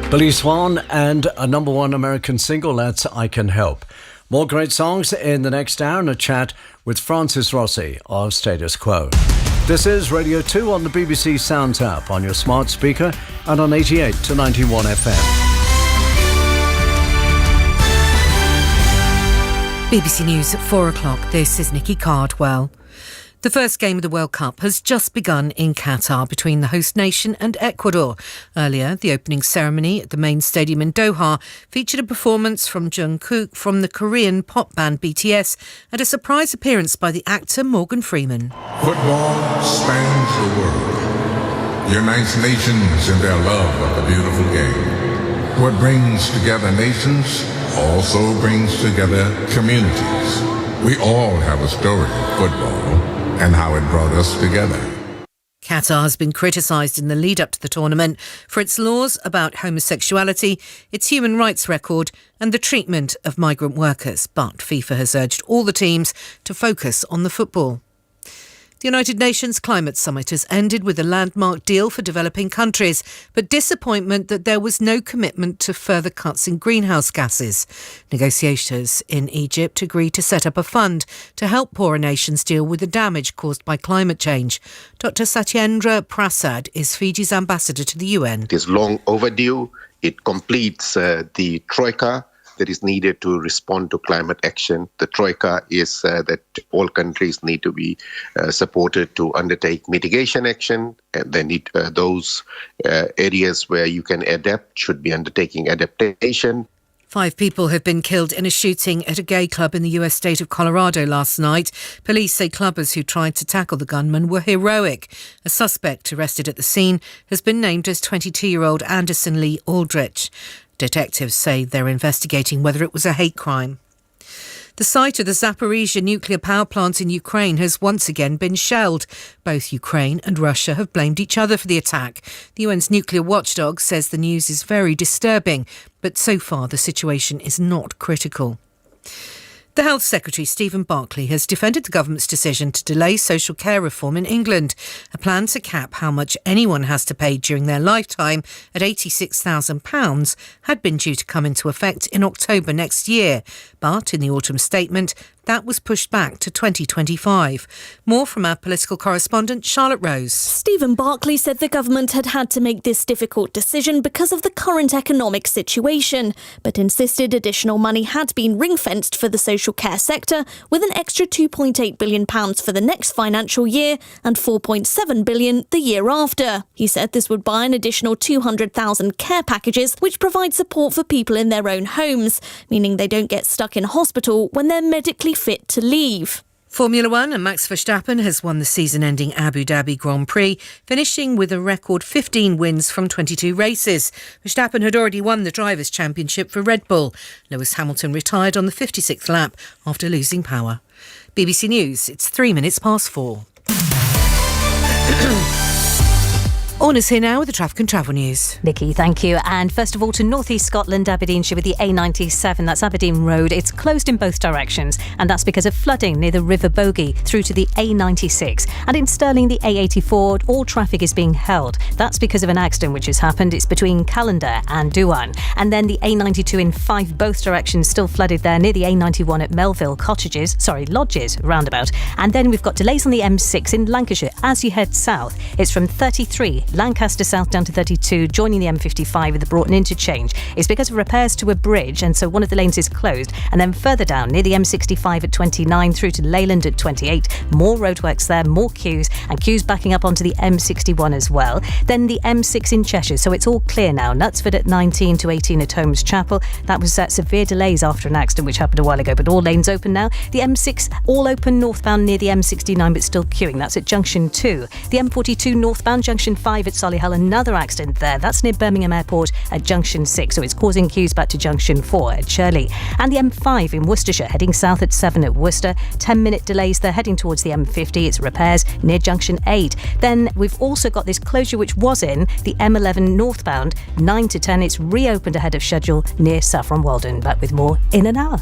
Billy Swan and a number one American single, that's I Can Help. More great songs in the next hour and a chat with Francis Rossi of Status Quo. This is Radio 2 on the BBC Sounds app, on your smart speaker and on 88 to 91 FM. BBC News at 4 o'clock. This is Nikki Cardwell. The first game of the World Cup has just begun in Qatar between the host nation and Ecuador. Earlier, the opening ceremony at the main stadium in Doha featured a performance from Jungkook from the Korean pop band BTS and a surprise appearance by the actor Morgan Freeman. Football spans the world, unites nations in their love of the beautiful game. What brings together nations also brings together communities. We all have a story of football and how it brought us together. Qatar has been criticised in the lead-up to the tournament for its laws about homosexuality, its human rights record and the treatment of migrant workers. But FIFA has urged all the teams to focus on the football. The United Nations Climate Summit has ended with a landmark deal for developing countries, but disappointment that there was no commitment to further cuts in greenhouse gases. Negotiators in Egypt agreed to set up a fund to help poorer nations deal with the damage caused by climate change. Dr. Satyendra Prasad is Fiji's ambassador to the UN. It is long overdue. It completes the Troika that is needed to respond to climate action. The Troika is that all countries need to be supported to undertake mitigation action, and they need those areas where you can adapt should be undertaking adaptation. 5 people have been killed in a shooting at a gay club in the US state of Colorado last night. Police say clubbers who tried to tackle the gunman were heroic. A suspect arrested at the scene has been named as 22-year-old Anderson Lee Aldrich. Detectives say they're investigating whether it was a hate crime. The site of the Zaporizhzhia nuclear power plant in Ukraine has once again been shelled. Both Ukraine and Russia have blamed each other for the attack. The UN's nuclear watchdog says the news is very disturbing, but so far the situation is not critical. The Health Secretary, Stephen Barclay, has defended the government's decision to delay social care reform in England. A plan to cap how much anyone has to pay during their lifetime at £86,000 had been due to come into effect in October next year. But in the autumn statement, that was pushed back to 2025. More from our political correspondent, Charlotte Rose. Stephen Barclay said the government had had to make this difficult decision because of the current economic situation, but insisted additional money had been ring-fenced for the social care sector, with an extra £2.8 billion for the next financial year and £4.7 billion the year after. He said this would buy an additional 200,000 care packages, which provide support for people in their own homes, meaning they don't get stuck in hospital when they're medically fit to leave. Formula One and Max Verstappen has won the season-ending Abu Dhabi Grand Prix, finishing with a record 15 wins from 22 races. Verstappen had already won the Drivers' Championship for Red Bull. Lewis Hamilton retired on the 56th lap after losing power. BBC News, it's 3 minutes past 4. Orna's here now with the traffic and travel news. Nikki, thank you. And first of all, to North East Scotland, Aberdeenshire with the A97. That's Aberdeen Road. It's closed in both directions, and that's because of flooding near the River Bogie through to the A96. And in Stirling, the A84, all traffic is being held. That's because of an accident which has happened. It's between Callander and Douan. And then the A92 in Fife, both directions still flooded there near the A91 at Melville Lodges roundabout. And then we've got delays on the M6 in Lancashire as you head south. It's from 33 Lancaster South down to 32, joining the M55 at the Broughton interchange. It's because of repairs to a bridge, and so one of the lanes is closed. And then further down, near the M65 at 29, through to Leyland at 28, more roadworks there, more queues, and queues backing up onto the M61 as well. Then the M6 in Cheshire, so it's all clear now. Knutsford at 19 to 18 at Holmes Chapel. That was severe delays after an accident which happened a while ago, but all lanes open now. The M6 all open northbound near the M69, but still queuing. That's at Junction 2. The M42 northbound, Junction 5 at Solihull, another accident there. That's near Birmingham Airport at Junction 6, so it's causing queues back to Junction 4 at Shirley. And the M5 in Worcestershire, heading south at 7 at Worcester. 10-minute delays there, heading towards the M50. It's repairs near Junction 8. Then we've also got this closure which was in the M11 northbound, 9 to 10. It's reopened ahead of schedule near Saffron Walden. Back with more in an hour.